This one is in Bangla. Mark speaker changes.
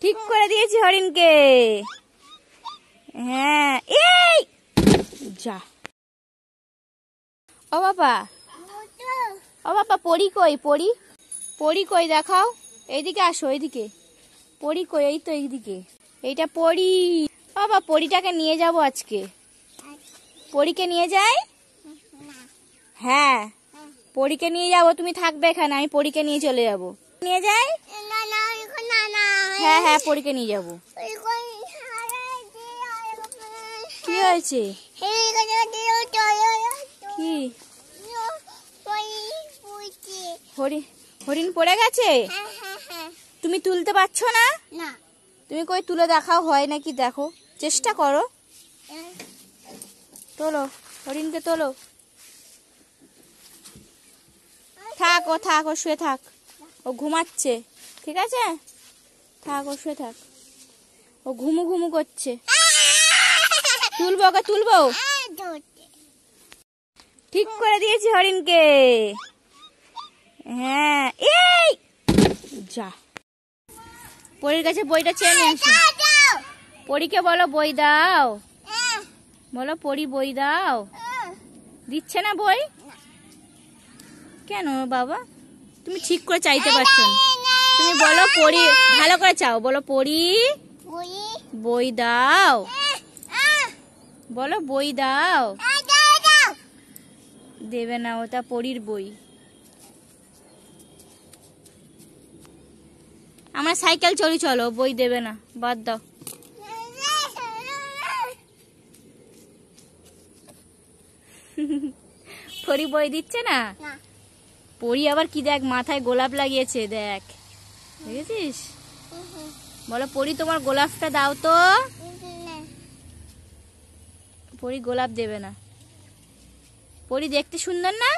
Speaker 1: ঠিক করে দিয়েছি হরিণকে। হ্যাঁ, এই যা। ও বাবা, ও বাবা, পরি কই? পরি, পরি কই দেখাও। এইদিকে আসো, এইদিকে। পরি কই? এই তো এইদিকে। এইটা পরি। বাবা, পরিটাকে নিয়ে যাব আজকে। পরিকে নিয়ে যাই? হ্যাঁ, পরিকে নিয়ে যাবো। তুমি থাকবে এখানে, আমি পরিকে নিয়ে চলে যাব। নিয়ে যাই? হ্যাঁ হ্যাঁ, পরিকে নিয়ে যাব। কি হয়েছে? কি হরিণ পড়ে গেছে? তুমি তুলতে পারছো না? তুমি কই তুলে দেখাও, হয় নাকি দেখো, চেষ্টা করো। তোলো হরিণকে, তোলো। থাক, ও থাক, ও শুয়ে থাক। ও ঘুমাচ্ছে, ঠিক আছে? থাক, ও শুয়ে থাক। ও ঘুমু ঘুমু করছে। তুলবো ওকে, তুলবো। ঠিক করে দিয়েছি হরিণকে। হ্যাঁ, এই যা। পরীর কাছে বইটা চেয়ে নিয়ে আসো। পরীকে বলো বই দাও। বলো পরী বই দাও। দিচ্ছে না বই? কেন বাবা? তুমি ঠিক করে চাইতে পারছো না। তুমি বলো পরী, ভালো করে চাও। বলো পরী বই দাও। বলো বই দাও। দেবে না, ওটা পরীর বই। আমরা সাইকেল চড়ি, চলো। বই দেবে না, বাদ দাও। পরী বই দিচ্ছে না? পরী আবার কি দেখ, মাথায় গোলাপ লাগিয়েছে, দেখ, দেখেছিস? বলো পরী তোমার গোলাপটা দাও তো। পরী গোলাপ দেবে না। পরী দেখতে সুন্দর না?